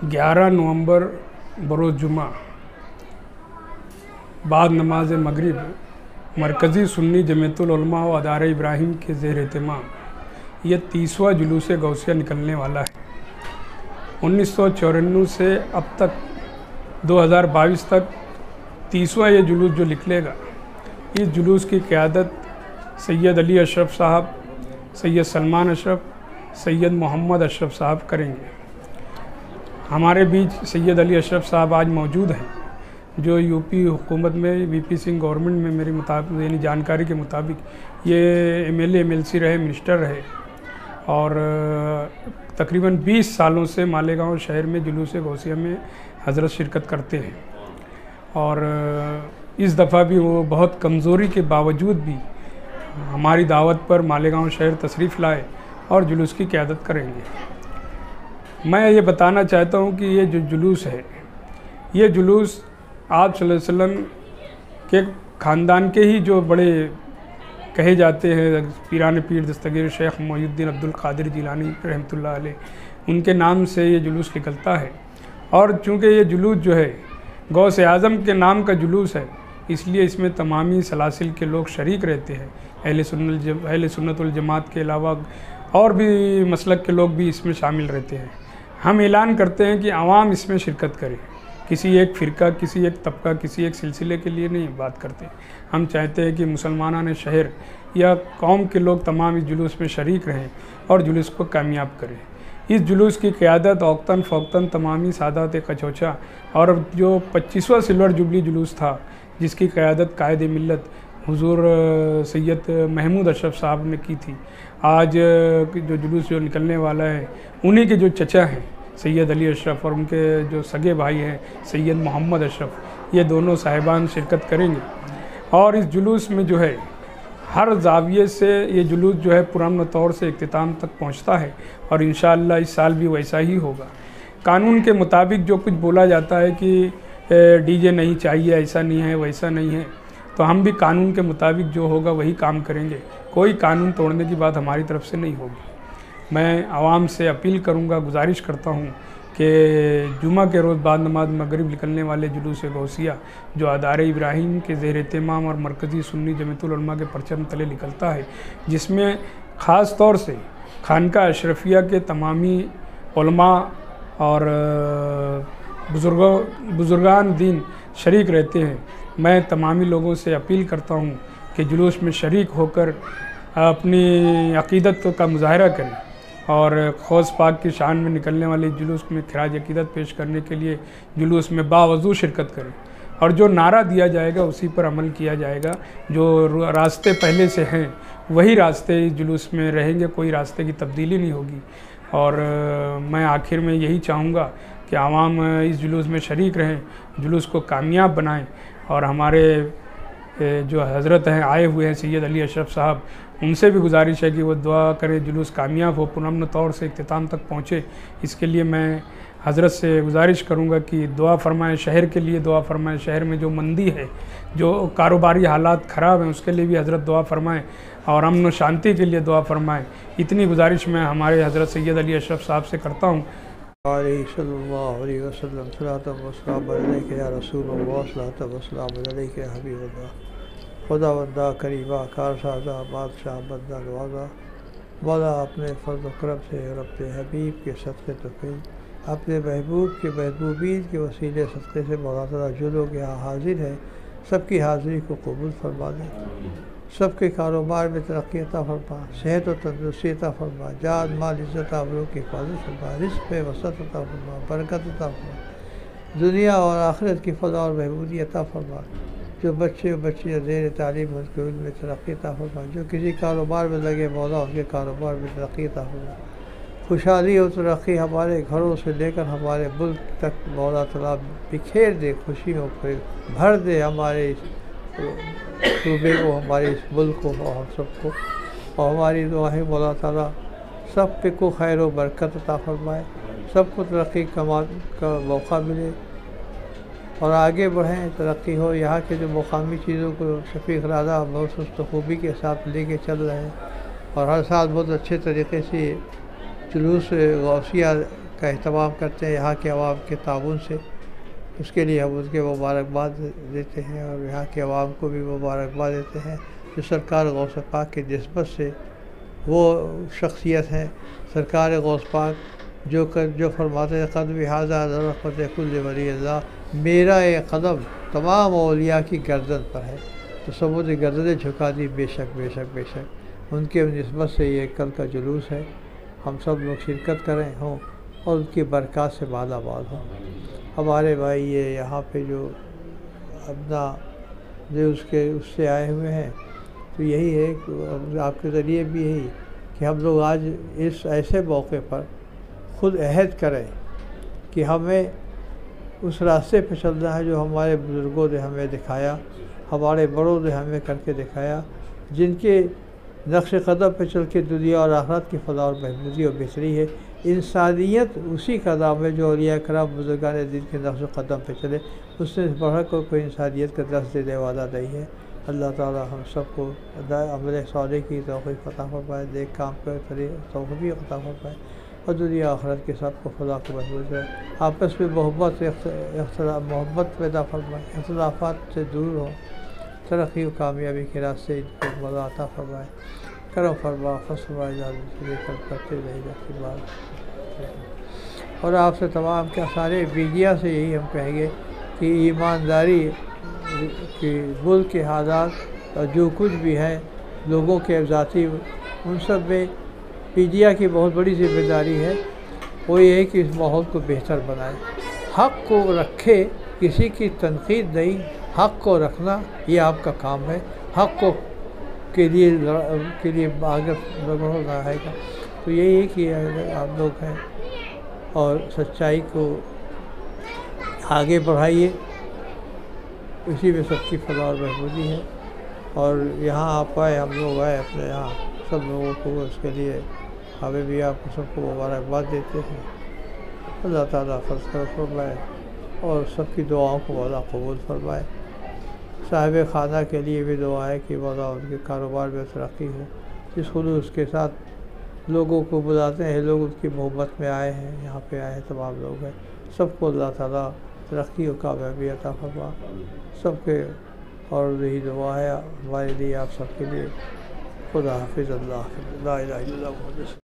11 नवंबर बरोज़ जुमा बाद नमाज मगरिब मरकज़ी सुन्नी जमीयतुल उलमा व अदारा इब्राहिम के ज़ेर एहतमाम यह 30वां जुलूस गौसिया निकलने वाला है। 1994 से अब तक 2022 तक 30वां ये जुलूस जो निकलेगा, इस जुलूस की क़यादत सैयद अली अशरफ साहब, सैयद सलमान अशरफ, सैयद मोहम्मद अशरफ साहब करेंगे। हमारे बीच सैयद अली अशरफ साहब आज मौजूद हैं, जो यूपी हुकूमत में वीपी सिंह गवर्नमेंट में मेरी मुताबिक यानी जानकारी के मुताबिक ये एमएलए एमएलसी रहे, मिनिस्टर रहे और तकरीबन 20 सालों से मालेगांव शहर में जुलूस गौसिया में हज़रत शिरकत करते हैं। और इस दफ़ा भी वो बहुत कमज़ोरी के बावजूद भी हमारी दावत पर मालेगांव शहर तशरीफ़ लाए और जुलूस की क़यादत करेंगे। मैं ये बताना चाहता हूँ कि ये जो जुलूस है, ये जुलूस आप सल्लल्लाहु अलैहि वसल्लम के ख़ानदान के ही जो बड़े कहे जाते हैं, पीरान पीर दस्तगीर शेख मोहिउद्दीन अब्दुल क़ादिर जिलानी रहमतुल्लाह अलैह, उनके नाम से ये जुलूस निकलता है। और चूँकि ये जुलूस जो है गौस आज़म के नाम का जुलूस है, इसलिए इसमें तमामी सलासिल के लोग शरीक रहते हैं। अहले सुन्नत वल जमात के अलावा और भी मसलक के लोग भी इसमें शामिल रहते हैं। हम ऐलान करते हैं कि आवाम इसमें शिरकत करे, किसी एक फ़िरका, किसी एक तबका, किसी एक सिलसिले के लिए नहीं बात करते। हम चाहते हैं कि मुसलमानान शहर या कौम के लोग तमाम इस जुलूस में शरीक रहें और जुलूस को कामयाब करें। इस जुलूस की क़यादत औक़तन फ़ौक़तन तमामी सादात कचौचा और जो 25वां सिल्वर जुबली जुलूस था, जिसकी क़यादत कायद मिल्लत हुज़ूर सैयद महमूद अशरफ साहब ने की थी। आज जो जुलूस जो निकलने वाला है, उन्हीं के जो चचा हैं सैयद अली अशरफ और उनके जो सगे भाई हैं सैयद मोहम्मद अशरफ, ये दोनों साहिबान शिरकत करेंगे। और इस जुलूस में जो है हर ज़ाविये से ये जुलूस जो है पुरअमन तौर से इख्तिताम तक पहुंचता है और इंशाअल्लाह इस साल भी वैसा ही होगा। कानून के मुताबिक जो कुछ बोला जाता है कि डीजे नहीं चाहिए, ऐसा नहीं है, वैसा नहीं है, तो हम भी कानून के मुताबिक जो होगा वही काम करेंगे। कोई कानून तोड़ने की बात हमारी तरफ से नहीं होगी। मैं आवाम से अपील करूंगा, गुजारिश करता हूं कि जुमा के रोज़ बाद नमाज मगरिब निकलने वाले जुलूस गौसिया जो अदारे इब्राहिम के ज़ेर एहतमाम और मरकज़ी सुन्नी जमीयतुल उलमा के परचम तले निकलता है, जिसमें ख़ास तौर से खानका अशरफिया के तमामी उलमा और बुज़ुर्गान दीन शरीक रहते हैं। मैं तमामी लोगों से अपील करता हूँ कि जुलूस में शरीक होकर अपनी अक़ीदत का मुज़ाहरा करें और ख़ौस पाक की शान में निकलने वाले जुलूस में खिराज अक़ीदत पेश करने के लिए जुलूस में बावज़ू शिरकत करें और जो नारा दिया जाएगा उसी पर अमल किया जाएगा। जो रास्ते पहले से हैं वही रास्ते इस जुलूस में रहेंगे, कोई रास्ते की तब्दीली नहीं होगी। और मैं आखिर में यही चाहूँगा कि आवाम इस जुलूस में शरीक रहें, जुलूस को कामयाब बनाएं और हमारे जो हज़रत हैं आए हुए हैं सैयद अली अशरफ साहब, उनसे भी गुजारिश है कि वो दुआ करें जुलूस कामयाब हो, पुरअमन तौर से इख्तिताम तक पहुँचे। इसके लिए मैं हज़रत से गुजारिश करूँगा कि दुआ फरमाएं, शहर के लिए दुआ फरमाएं। शहर में जो मंदी है, जो कारोबारी हालात ख़राब हैं, उसके लिए भी हज़रत दुआ फरमाएं और अमन व शांति के लिए दुआ फरमाएं। इतनी गुजारिश मैं हमारे हज़रत सैयद अली अशरफ साहब से करता हूँ। सल्लल्लाहु अलैहि वसल्लम सलातो व सलाम अलैका या रसूलल्लाह सलातो व सलाम अलैका या हबीबल्लाह खुदा वंदा करीबा कारसादा बादशाह बंदा नवाजा मौला अपने फज़ल करम से और अपने हबीब के सदक़े तक़ी अपने महबूब के महबूबीन के वसीले सदक़े से मौला ताला जो लोग यहाँ हाजिर हैं सबकी हाज़िरी को कबूल फरमा दे, सबके कारोबार में तरक्की अता फरमा, सेहत और तंदुरुस्ती अता फरमा, जान माल इज़्ज़त आबरू की हिफाज़त फरमा, रिज़्क़ में वसअत अता फरमा, बरकत अता फरमा, दुनिया और आखिरत की फ़लाह और महबूदी अता फरमा। जो बच्चे और बच्चियाँ ज़ेर तालीम उनके उनमें तरक्की अता फरमा, जो किसी कारोबार में लगे मौला उनके कारोबार में तरक्की अता फरमा। खुशहाली और तरक्की हमारे घरों से लेकर हमारे मुल्क तक मौला तआला बिखेर दे, खुशियों पर भर दे हमारे सूबे को, हमारे इस मुल्क को और हम सबको। और हमारी दुआ है मौला ताला सब पे को खैर व बरकत अता फरमाए, सबको तरक्की कमा का मौका मिले और आगे बढ़ें, तरक्की हो। यहाँ के जो मुकामी चीज़ों को शफीक राजा बहुत सुस्त खूबी के साथ लेके चल रहे हैं और हर साल बहुत अच्छे तरीके से जुलूस गौसिया کا اہتمام کرتے ہیں یہاں کے عوام کے تعاون سے، اس کے لیے ہم ان کے مبارکباد دیتے ہیں اور یہاں کے عوام کو بھی مبارکباد دیتے ہیں جو سرکار غوث پاک کی نسبت سے وہ شخصیت ہیں۔ سرکار غوث پاک جو فرماتے ہیں قدم ھذا رحمت کل ولی اللہ، میرا یہ قدم تمام اولیاء کی گردن پر ہے، تو سبوں نے گردنیں جھکا دی، بے شک بے شک بے شک ان کے نسبت سے یہ کل کا جلوس ہے، ہم سب لوگ شرکت کریں ہوں اور ان کی برکات سے مالا مال ہوں۔ ہمارے بھائی یہ یہاں پہ جو اپنا جو اس سے آئے ہوئے ہیں، تو یہی ہے کہ آپ کے ذریعے بھی یہی کہ ہم لوگ آج اس ایسے موقع پر خود عہد کریں کہ ہمیں اس راستے پہ چلنا ہے جو ہمارے بزرگوں نے ہمیں دکھایا، ہمارے بڑوں نے ہمیں کر کے دکھایا، جن کے نقش قدم پہ چل کے دنیا اور آخرت کی فلاح اور بہبودی اور بہتری ہے۔ انسانیت اسی کا نام ہے جو اولیاء کرام بزرگان دین کے نقش قدم پہ چلے، اس سے بڑھ کر کوئی انسانیت کا درس دینے والا نہیں ہے۔ اللہ تعالی ہم سب کو عمل صالح کی توفیق عطا فرمائے، نیک کام کرے توفیق عطا فرمائے اور دنیا آخرت کے سب کو فلاح کو محفوظ ہے۔ آپس میں محبت پیدا فرمائے، اختلافات سے دور ہو، ترقی و کامیابی کے راستے ان کو مزہ عطا فرمائے، کرم فرما فرمائے لے کر کرتے رہے جاتی بات۔ اور آپ سے تمام کیا سارے میڈیا سے یہی ہم کہیں گے کہ ایمانداری کی ملک کے حالات اور جو کچھ بھی ہے لوگوں کے ذاتی ان سب میں میڈیا کی بہت بڑی ذمہ داری ہے، وہ یہ ہے کہ اس ماحول کو بہتر بنائے، حق کو رکھے، کسی کی تنقید نہیں، حق کو رکھنا یہ آپ کا کام ہے، حق کو کے لیے آگے بڑھنا ہے گا، تو یہی ہے کہ آپ لوگ ہیں اور سچائی کو آگے بڑھائیے، اسی میں سب کی فلاح اور بہبودی ہے۔ اور یہاں آپ آئے، ہم لوگ آئے اپنے یہاں، سب لوگوں کو اس کے لیے ہمیں بھی آپ کو سب کو مبارکباد دیتے ہیں۔ اللہ تعالیٰ فضل فرمائے اور سب کی دعاؤں کو مولا قبول فرمائے۔ صاحب خانہ کے لیے بھی دعا ہے کہ مولا ان کے کاروبار میں ترقی ہو، جس خلوص کے ساتھ لوگوں کو بلاتے ہیں، لوگ ان کی محبت میں آئے ہیں، یہاں پہ آئے ہیں، تمام لوگ ہیں، سب کو اللہ تعالیٰ ترقی و کامیابی عطا فرما سب کے، اور یہی دعا ہے ہمارے لیے، آپ سب کے لیے۔ خدا حافظ، اللہ حافظ، لا الہ الا اللہ محمد۔